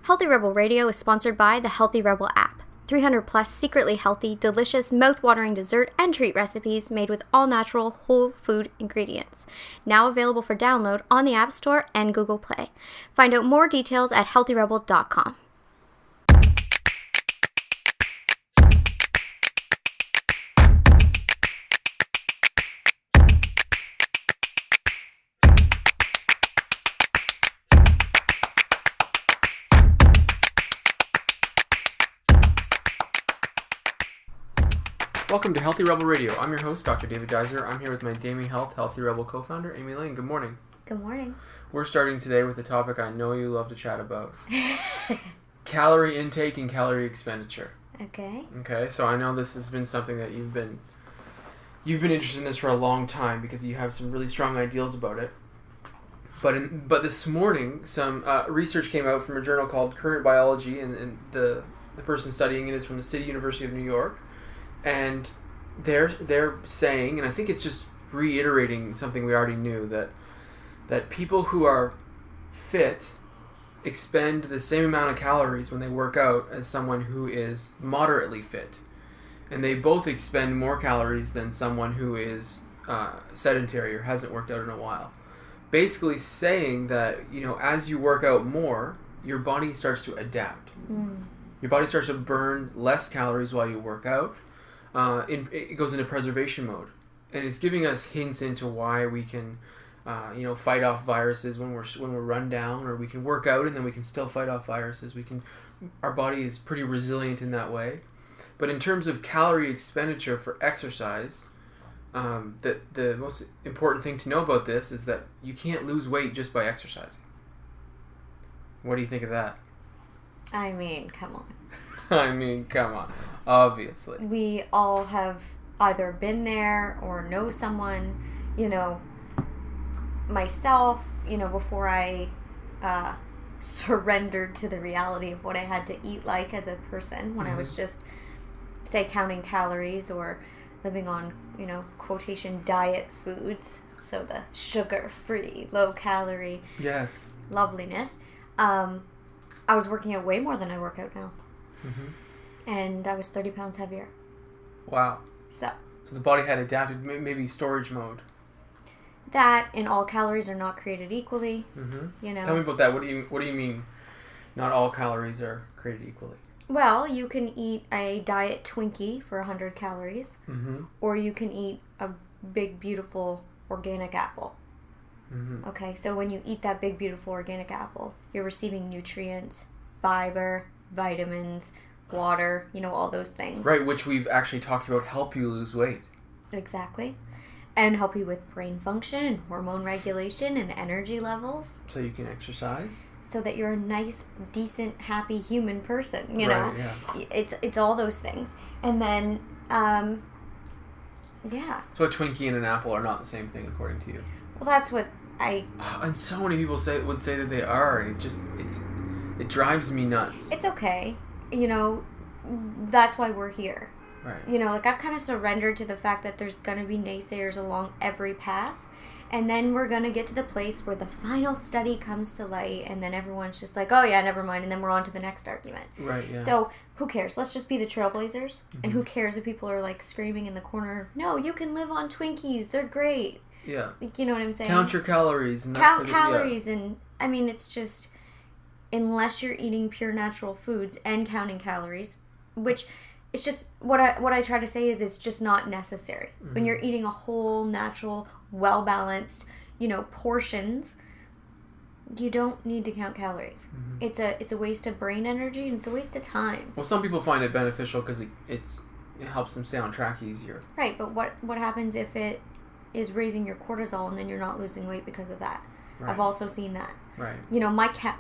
Healthy Rebel Radio is sponsored by the Healthy Rebel app. 300 plus secretly healthy, delicious, mouth-watering dessert and treat recipes made with all-natural, whole food ingredients. Now available for download on the App Store and Google Play. Find out more details at healthyrebel.com. Welcome to Healthy Rebel Radio. I'm your host, Dr. David Geiser. I'm here with my Damie Health Healthy Rebel co-founder, Amy Lane. Good morning. Good morning. We're starting today with a topic I know you love to chat about. Calorie intake and calorie expenditure. Okay, so I know this has been something that you've been interested in this for a long time because you have some really strong ideals about it. But this morning, some research came out from a journal called Current Biology, and the person studying it is from the City University of New York. And they're saying, and I think it's just reiterating something we already knew, that people who are fit expend the same amount of calories when they work out as someone who is moderately fit. And they both expend more calories than someone who is sedentary or hasn't worked out in a while. Basically saying that, as you work out more, your body starts to adapt. Your body starts to burn less calories while you work out. It goes into preservation mode, and it's giving us hints into why we can, fight off viruses when we're run down, or we can work out and then we can still fight off viruses. Our body is pretty resilient in that way. But in terms of calorie expenditure for exercise, the most important thing to know about this is that you can't lose weight just by exercising. What do you think of that? I mean, come on. Obviously. We all have either been there or know someone, myself, before I surrendered to the reality of what I had to eat like as a person when I was just, say, counting calories or living on, quotation diet foods. So the sugar-free, low-calorie loveliness. I was working out way more than I work out now. And I was 30 pounds heavier. Wow. So the body had adapted, maybe storage mode. That and all calories are not created equally. Tell me about that. What do you mean not all calories are created equally? Well, you can eat a diet Twinkie for 100 calories. Or you can eat a big, beautiful organic apple. Okay, so when you eat that big, beautiful organic apple, you're receiving nutrients, fiber, vitamins, water, all those things. Right, which we've actually talked about help you lose weight. Exactly. And help you with brain function and hormone regulation and energy levels. So you can exercise. So that you're a nice, decent, happy human person, you know? Yeah. It's all those things. And then, yeah. So a Twinkie and an apple are not the same thing according to you. Well, that's what and so many people would say that they are, and it drives me nuts. It's okay. That's why we're here. Right. I've kind of surrendered to the fact that there's going to be naysayers along every path. And then we're going to get to the place where the final study comes to light, and then everyone's just like, oh yeah, never mind, and then we're on to the next argument. Right, yeah. So, who cares? Let's just be the trailblazers. And who cares if people are, screaming in the corner, no, you can live on Twinkies, they're great. Yeah. You know what I'm saying? Count your calories. And Count calories, and, I mean, it's just, unless you're eating pure natural foods and counting calories, which... It's just, what I try to say is it's just not necessary. When you're eating a whole, natural, well-balanced, portions, you don't need to count calories. It's a waste of brain energy, and it's a waste of time. Well, some people find it beneficial because it helps them stay on track easier. Right, but what happens if it is raising your cortisol and then you're not losing weight because of that? Right. I've also seen that. Right.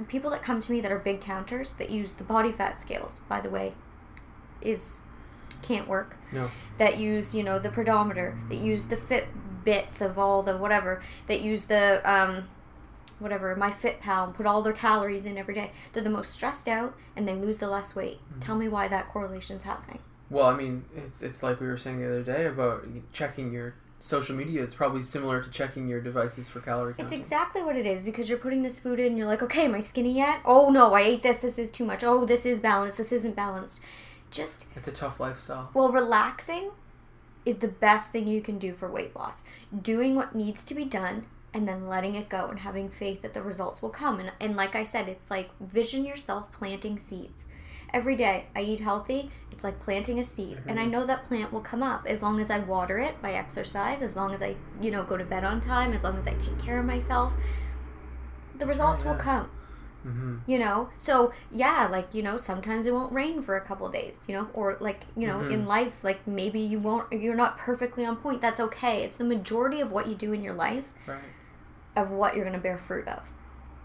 People that come to me that are big counters, that use the body fat scales, by the way, can't work. No. That use, the pedometer, that use the Fitbits of all the whatever, that use the, MyFitPal, and put all their calories in every day. They're the most stressed out, and they lose the less weight. Tell me why that correlation's happening. Well, I mean, it's like we were saying the other day about checking your social media, it's probably similar to checking your devices for calorie counting. It's exactly what it is, because you're putting this food in and you're like, okay, am I skinny yet? Oh no, I ate this. This is too much. Oh, this is balanced. This isn't balanced. It's a tough lifestyle. Well, relaxing is the best thing you can do for weight loss. Doing what needs to be done and then letting it go and having faith that the results will come. And like I said, it's like vision yourself planting seeds. Every day I eat healthy, it's like planting a seed. And I know that plant will come up as long as I water it by exercise, as long as I, go to bed on time, as long as I take care of myself. The results will come. So sometimes it won't rain for a couple days, or in life, like maybe you're not perfectly on point. That's okay. It's the majority of what you do in your life, right, of what you're going to bear fruit of.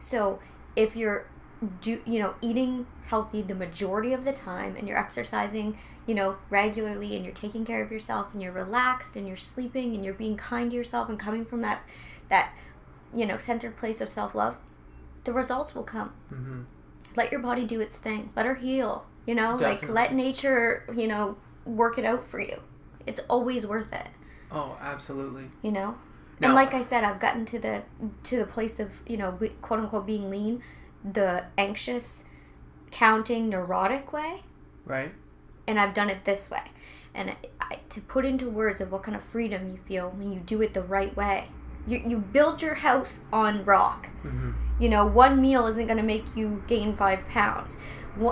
So if you're eating healthy the majority of the time, and you're exercising, regularly, and you're taking care of yourself, and you're relaxed, and you're sleeping, and you're being kind to yourself, and coming from that centered place of self-love, the results will come. Let your body do its thing. Let her heal. Like let nature, work it out for you. It's always worth it. Oh, absolutely. And like I said, I've gotten to the place of, quote unquote being lean, the anxious, counting, neurotic way. Right. And I've done it this way. And to put into words of what kind of freedom you feel when you do it the right way. You build your house on rock. One meal isn't going to make you gain 5 pounds.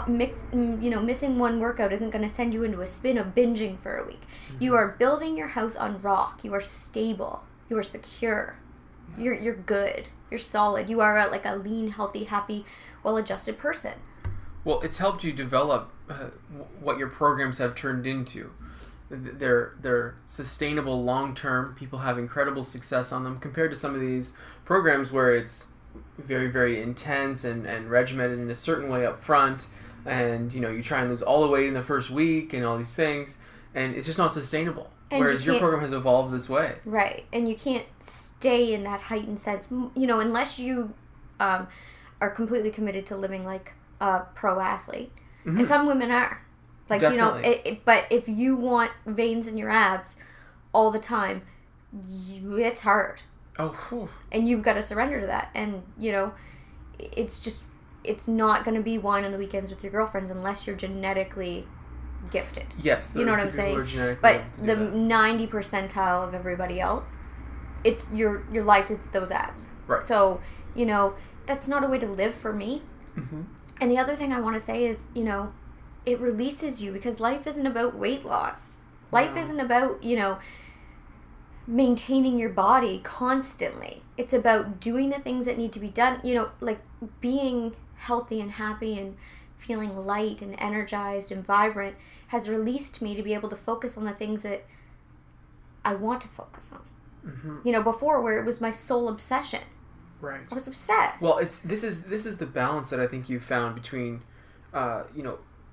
Missing one workout isn't going to send you into a spin of binging for a week. You are building your house on rock. You are stable. You are secure. You're good. You're solid. You are like a lean, healthy, happy, well-adjusted person. Well, it's helped you develop what your programs have turned into. They're sustainable long-term. People have incredible success on them compared to some of these programs where it's very, very intense and regimented in a certain way up front. And, you try and lose all the weight in the first week and all these things. And it's just not sustainable. And whereas your program has evolved this way. Right. And you can't stay in that heightened sense, unless you are completely committed to living like a pro athlete. And some women are. Like, definitely. But if you want veins in your abs all the time, it's hard. Oh, whew. And you've got to surrender to that. And, it's not going to be wine on the weekends with your girlfriends unless you're genetically gifted. Yes. You know what I'm saying? But the 90 percentile of everybody else, it's your life is those abs. Right. So, that's not a way to live for me. And the other thing I want to say is, it releases you, because life isn't about weight loss. Life isn't about, maintaining your body constantly. It's about doing the things that need to be done, like being healthy and happy and feeling light and energized and vibrant has released me to be able to focus on the things that I want to focus on. Before, where it was my sole obsession. Right. I was obsessed. Well, this is the balance that I think you found between,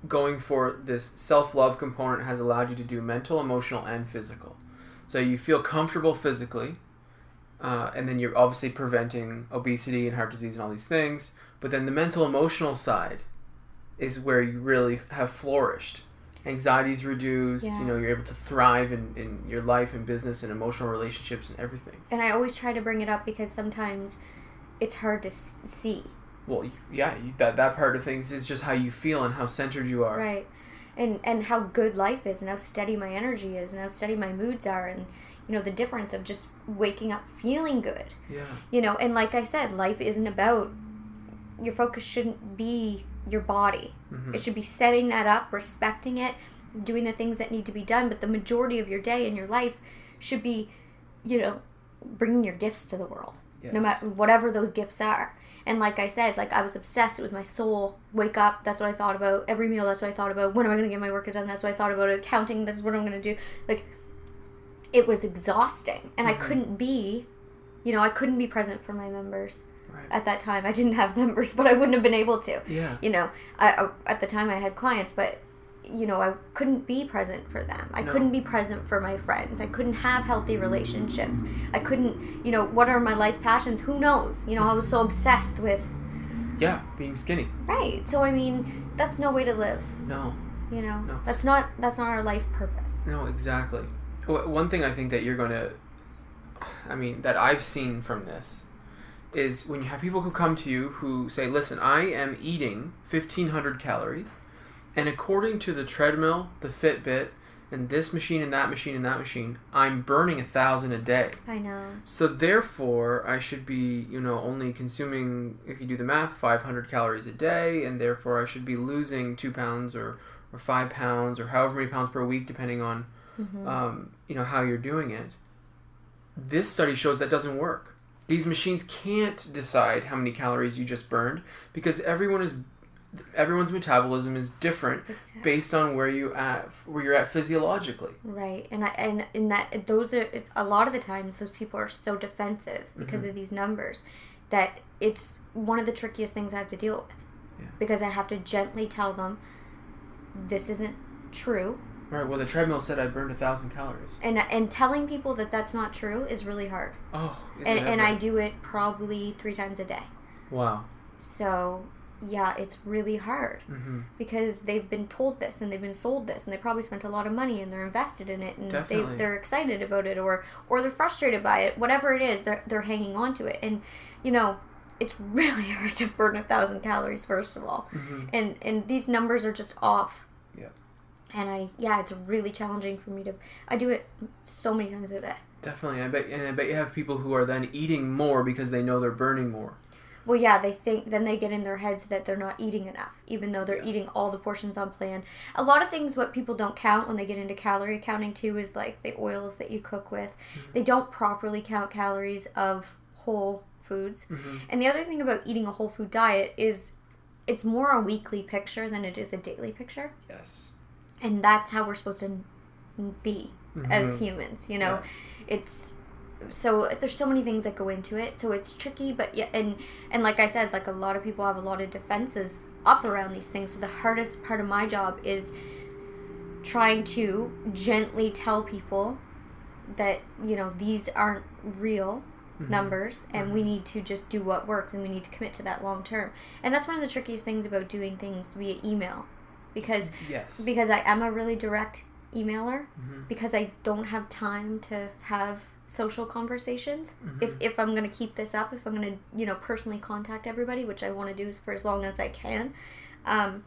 going for this self-love component has allowed you to do mental, emotional, and physical. So you feel comfortable physically, and then you're obviously preventing obesity and heart disease and all these things. But then the mental, emotional side is where you really have flourished. Anxiety's reduced, you're able to thrive in your life and business and emotional relationships and everything. And I always try to bring it up because sometimes it's hard to see. Well, yeah, that part of things is just how you feel and how centered you are. Right. And how good life is, and how steady my energy is, and how steady my moods are, and, the difference of just waking up feeling good. Yeah. And like I said, life isn't about, your focus shouldn't be your body. It should be setting that up, respecting it, doing the things that need to be done, but the majority of your day and your life should be, bringing your gifts to the world. Yes. No matter whatever those gifts are. And like I said, I was obsessed. It was my soul. Wake up. That's what I thought about. Every meal, that's what I thought about. When am I going to get my workout done? That's what I thought about. Accounting, this is what I'm going to do. It was exhausting. And I couldn't be, I couldn't be present for my members. Right. At that time. I didn't have members, but I wouldn't have been able to. Yeah. At the time I had clients, but, I couldn't be present for them. I couldn't be present for my friends. I couldn't have healthy relationships. I couldn't, what are my life passions? Who knows? I was so obsessed with... Yeah, being skinny. Right. So, that's no way to live. No. No. That's not our life purpose. No, exactly. One thing I think that you're going to that I've seen from this is when you have people who come to you who say, listen, I am eating 1,500 calories, and according to the treadmill, the Fitbit, and this machine and that machine and that machine, I'm burning 1,000 a day. I know. So therefore, I should be, only consuming, if you do the math, 500 calories a day, and therefore I should be losing 2 pounds or 5 pounds or however many pounds per week, depending on, how you're doing it. This study shows that doesn't work. These machines can't decide how many calories you just burned because everyone's metabolism is different based on where you're at physiologically. Right, and those are a lot of the times those people are so defensive because of these numbers that it's one of the trickiest things I have to deal with because I have to gently tell them this isn't true. All right. Well, the treadmill said I burned 1,000 calories. And telling people that that's not true is really hard. Oh. And I do it probably 3 times a day. Wow. So. Yeah, it's really hard because they've been told this and they've been sold this and they probably spent a lot of money and they're invested in it and they're excited about it or they're frustrated by it. Whatever it is, they're hanging on to it. And, it's really hard to burn 1,000 calories, first of all. And these numbers are just off. Yeah. And it's really challenging for me I do it so many times a day. Definitely. I bet you have people who are then eating more because they know they're burning more. Well, yeah, then they get in their heads that they're not eating enough, even though they're eating all the portions on plan. A lot of things what people don't count when they get into calorie counting, too, is like the oils that you cook with. They don't properly count calories of whole foods. And the other thing about eating a whole food diet is it's more a weekly picture than it is a daily picture. Yes. And that's how we're supposed to be as humans, Yeah. So there's so many things that go into it, so it's tricky, but yeah, and like I said, like a lot of people have a lot of defenses up around these things, so the hardest part of my job is trying to gently tell people that, these aren't real numbers, and we need to just do what works, and we need to commit to that long term. And that's one of the trickiest things about doing things via email, because I am a really direct emailer, because I don't have time to have social conversations. If I'm going to keep this up, if I'm going to, personally contact everybody, which I want to do for as long as I can, I'm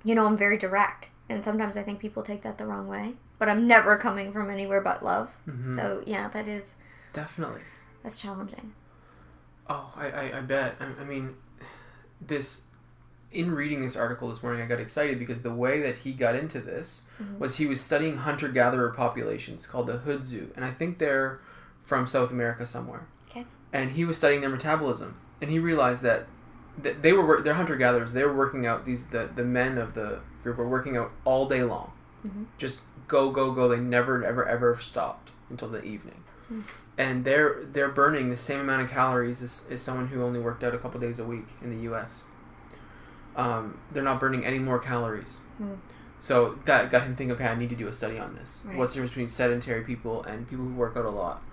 very direct. And sometimes I think people take that the wrong way. But I'm never coming from anywhere but love. So, yeah, that is... Definitely. That's challenging. Oh, I bet. I mean, in reading this article this morning, I got excited because the way that he got into this was he was studying hunter-gatherer populations called the Hudzu, and I think they're from South America somewhere. Okay. And he was studying their metabolism, and he realized that they're hunter-gatherers. They were working out the men of the group were working out all day long, just go. They never ever stopped until the evening, and they're burning the same amount of calories as someone who only worked out a couple days a week in the U.S. They're not burning any more calories. So that got him thinking, okay, I need to do a study on this. Right. What's the difference between sedentary people and people who work out a lot?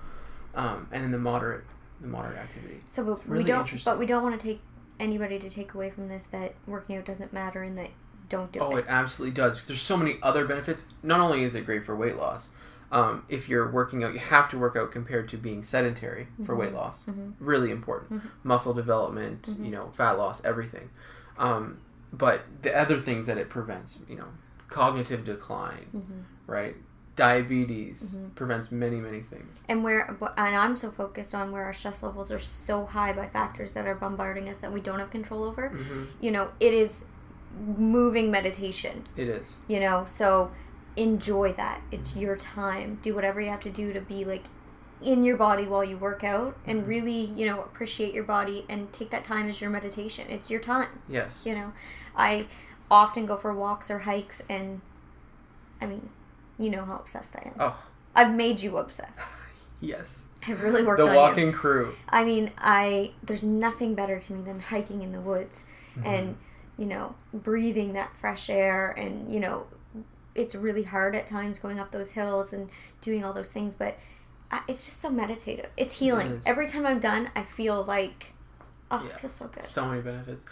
And then the moderate activity. So we don't want to take anybody to take away from this that working out doesn't matter and that don't do it. Oh, it absolutely does. Because there's so many other benefits. Not only is it great for weight loss, if you're working out, you have to work out compared to being sedentary for weight loss. Really important. Muscle development, fat loss, everything. But the other things that it prevents, cognitive decline, right? Diabetes prevents many, many things. And I'm so focused on where our stress levels are so high by factors that are bombarding us that we don't have control over. It is moving meditation. It is. So enjoy that. It's your time. Do whatever you have to do to be in your body while you work out and really, appreciate your body and take that time as your meditation. It's your time. Yes. I often go for walks or hikes and, you know how obsessed I am. Oh. I've made you obsessed. Yes. I've really worked on you. The walking crew. There's nothing better to me than hiking in the woods and, breathing that fresh air and, it's really hard at times going up those hills and doing all those things, but it's just so meditative. It's healing. It every time I'm done, I feel like, it feels so good. So many benefits.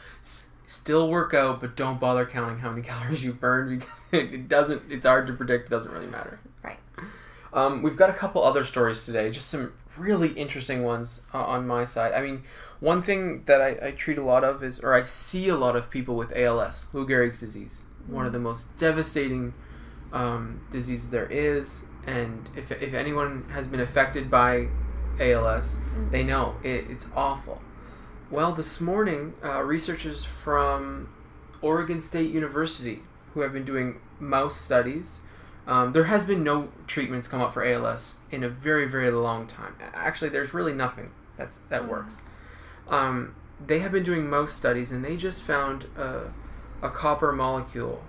Still work out, but don't bother counting how many calories you burn because it's hard to predict. It doesn't really matter. Right. We've got a couple other stories today, just some really interesting ones on my side. I mean, one thing that I treat a lot of is, or I see a lot of people with ALS, Lou Gehrig's disease, one of the most devastating diseases there is. And if anyone has been affected by ALS, they know it's awful. Well, this morning, researchers from Oregon State University, who have been doing mouse studies, there has been no treatments come up for ALS in a very, very long time. Actually, there's really nothing that works. They have been doing mouse studies, and they just found a copper molecule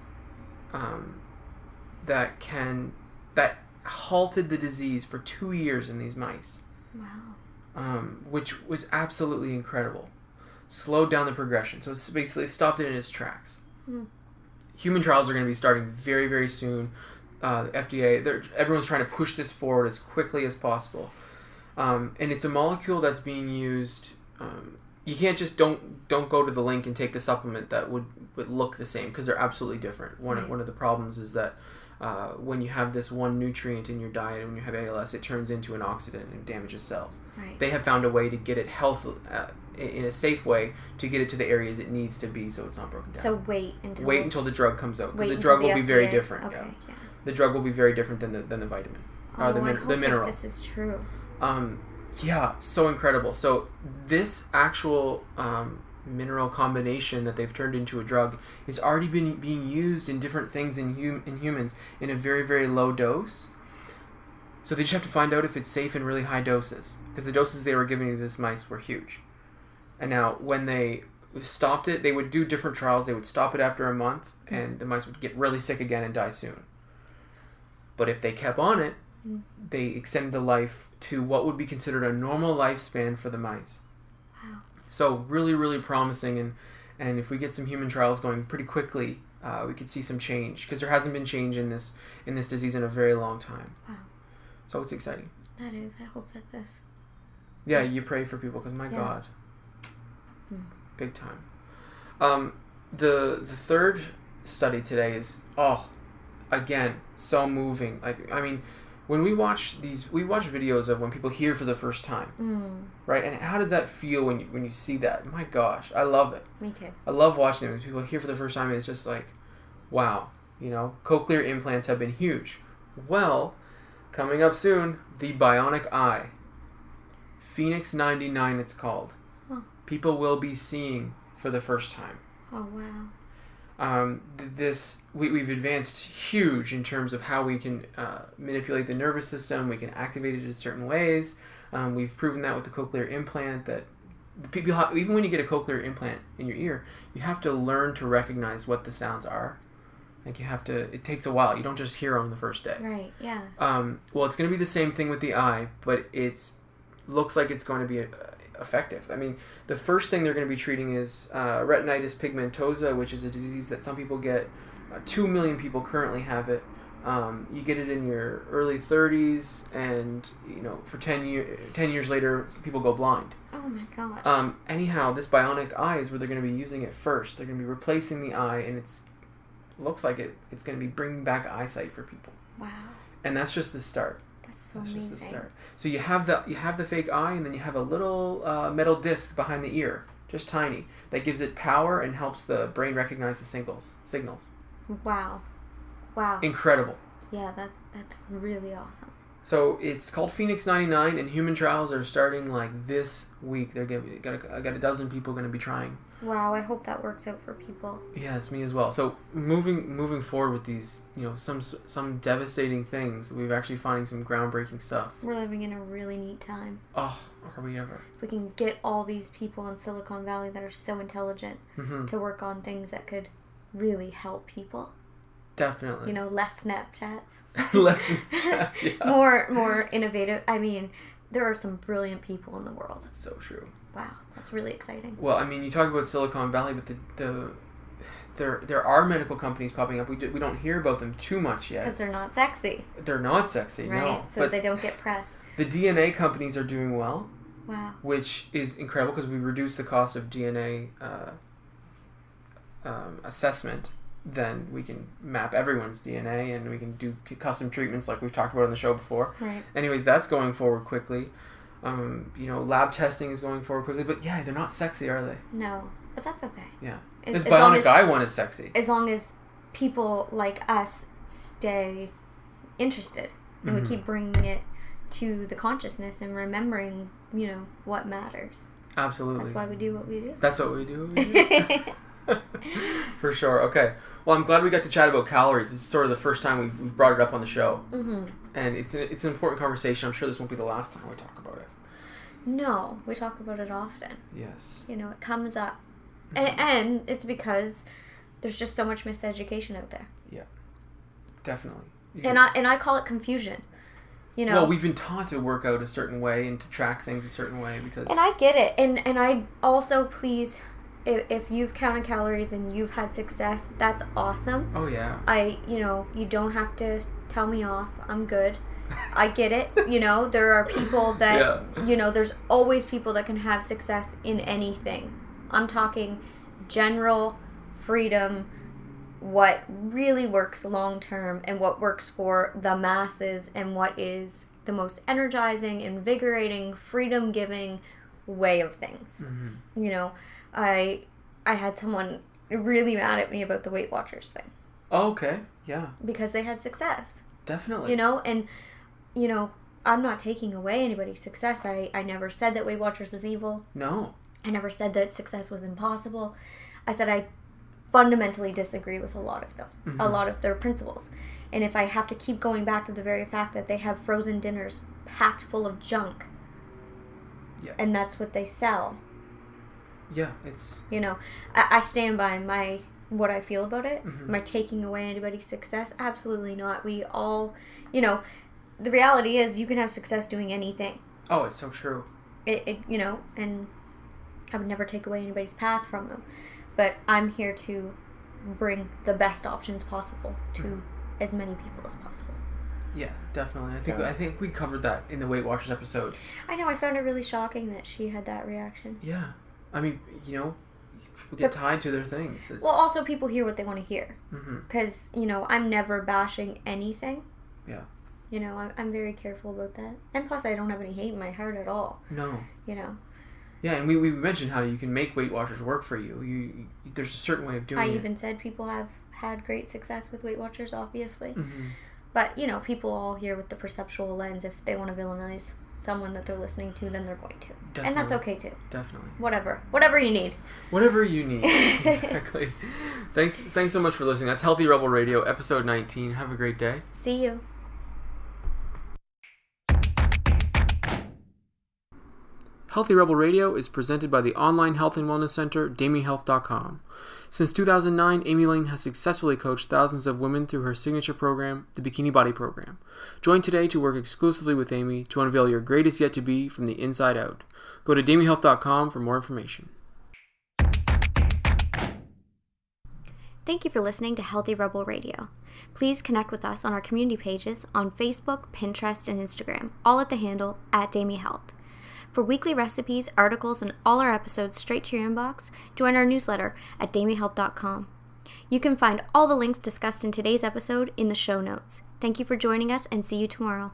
that halted the disease for 2 years in these mice. Wow. Which was absolutely incredible. Slowed down the progression. So it's basically stopped it in its tracks. Human trials are going to be starting very, very soon. The FDA, everyone's trying to push this forward as quickly as possible. And it's a molecule that's being used. You can't just don't go to the link and take the supplement that would look the same, because they're absolutely different. One of the problems is that when you have this one nutrient in your diet, and when you have ALS, it turns into an oxidant and damages cells. Right. They have found a way to get it in a safe way to get it to the areas it needs to be, so it's not broken down. So wait until the drug comes out, because the drug will be very different. Okay, yeah. The drug will be very different than the vitamin, I hope the mineral. That this is true. Yeah, so incredible. So this actual mineral combination that they've turned into a drug is already being used in different things in humans in a very, very low dose. So they just have to find out if it's safe in really high doses, because the doses they were giving to this mice were huge. And now when they stopped it, they would do different trials. They would stop it after a month, and the mice would get really sick again and die soon. But if they kept on it, they extended the life to what would be considered a normal lifespan for the mice. Wow. So really, really promising, and if we get some human trials going pretty quickly, we could see some change, because there hasn't been change in this disease in a very long time. Wow. So it's exciting. That is. I hope that this. Yeah, you pray for people, because my God, big time. The third study today is again so moving. Like, I mean, when we watch videos of when people hear for the first time, right? And how does that feel when you see that? My gosh, I love it. Me too. I love watching them. When people hear for the first time, it's just like, wow, cochlear implants have been huge. Well, coming up soon, the bionic eye, Phoenix 99, it's called. Huh. People will be seeing for the first time. Oh wow. We've advanced huge in terms of how we can manipulate the nervous system. We can activate it in certain ways. We've proven that with the cochlear implant, that people even when you get a cochlear implant in your ear, you have to learn to recognize what the sounds are. Like, it takes a while. You don't just hear them the first day. Right. Yeah. Well, it's going to be the same thing with the eye, but looks like it's going to be effective. I mean, the first thing they're going to be treating is retinitis pigmentosa, which is a disease that some people get. 2 million people currently have it. You get it in your early 30s, and for 10 years later, people go blind. Oh my gosh. Anyhow, this bionic eye is where they're going to be using it first. They're going to be replacing the eye, and looks like it's going to be bringing back eyesight for people. Wow. And that's just the start. That's amazing. Just the start. So you have the fake eye, and then you have a little metal disc behind the ear, just tiny, that gives it power and helps the brain recognize the signals. Wow. Incredible. Yeah, that's really awesome. So it's called Phoenix 99, and human trials are starting like this week. I got a dozen people going to be trying. Wow, I hope that works out for people. Yeah, it's me as well. So moving forward with these, some devastating things, we're actually finding some groundbreaking stuff. We're living in a really neat time. Oh, are we ever? If we can get all these people in Silicon Valley that are so intelligent to work on things that could really help people. Definitely. Less Snapchats. Less Snapchats, yeah. More innovative. I mean, there are some brilliant people in the world. That's so true. Wow, that's really exciting. Well, I mean, you talk about Silicon Valley, but there are medical companies popping up. We don't hear about them too much yet. Because they're not sexy. They're not sexy, right? No. So they don't get press. The DNA companies are doing well. Wow. Which is incredible, because we reduce the cost of DNA assessment then we can map everyone's DNA and we can do custom treatments like we've talked about on the show before. Right. Anyways, that's going forward quickly. Lab testing is going forward quickly, but yeah, they're not sexy, are they? No, but that's okay. Yeah. This bionic eye one is sexy. As long as people like us stay interested and we keep bringing it to the consciousness and remembering, what matters. Absolutely. That's why we do what we do. That's what we do. For sure. Okay. Well, I'm glad we got to chat about calories. It's sort of the first time we've brought it up on the show. Mm-hmm. And it's an important conversation. I'm sure this won't be the last time we talk about it. No, we talk about it often. Yes. It comes up. And it's because there's just so much miseducation out there. Yeah. Definitely. And I call it confusion. Well, we've been taught to work out a certain way and to track things a certain way because... And I get it. And I also, please, if you've counted calories and you've had success, that's awesome. Oh, yeah. You don't have to tell me off. I'm good. I get it. There are people that, there's always people that can have success in anything. I'm talking general freedom, what really works long term and what works for the masses and what is the most energizing, invigorating, freedom giving way of things. Mm-hmm. I had someone really mad at me about the Weight Watchers thing. Oh, okay. Yeah. Because they had success. Definitely. And I'm not taking away anybody's success. I never said that Weight Watchers was evil. No. I never said that success was impossible. I said I fundamentally disagree with a lot of them, a lot of their principles. And if I have to keep going back to the very fact that they have frozen dinners packed full of junk, and that's what they sell. Yeah, it's... I stand by what I feel about it. Am I taking away anybody's success? Absolutely not. We all, the reality is you can have success doing anything. Oh, it's so true. And I would never take away anybody's path from them. But I'm here to bring the best options possible to as many people as possible. Yeah, definitely. I think we covered that in the Weight Watchers episode. I know. I found it really shocking that she had that reaction. Yeah. I mean, people get tied to their things. Well, also people hear what they want to hear. Because, I'm never bashing anything. Yeah. I'm very careful about that. And plus, I don't have any hate in my heart at all. No. Yeah, and we mentioned how you can make Weight Watchers work for you. There's a certain way of doing it. I even said people have had great success with Weight Watchers, obviously. But, people all hear with the perceptual lens. If they want to villainize someone that they're listening to, then they're going to. Definitely. And that's okay, too. Definitely. Whatever you need. Whatever you need. Exactly. Thanks so much for listening. That's Healthy Rebel Radio, episode 19. Have a great day. See you. Healthy Rebel Radio is presented by the online health and wellness center, DamiHealth.com. Since 2009, Amy Lane has successfully coached thousands of women through her signature program, the Bikini Body Program. Join today to work exclusively with Amy to unveil your greatest yet to be from the inside out. Go to DamiHealth.com for more information. Thank you for listening to Healthy Rebel Radio. Please connect with us on our community pages on Facebook, Pinterest, and Instagram, all at the handle @DamiHealth. For weekly recipes, articles, and all our episodes straight to your inbox, join our newsletter at DamiHealth.com. You can find all the links discussed in today's episode in the show notes. Thank you for joining us and see you tomorrow.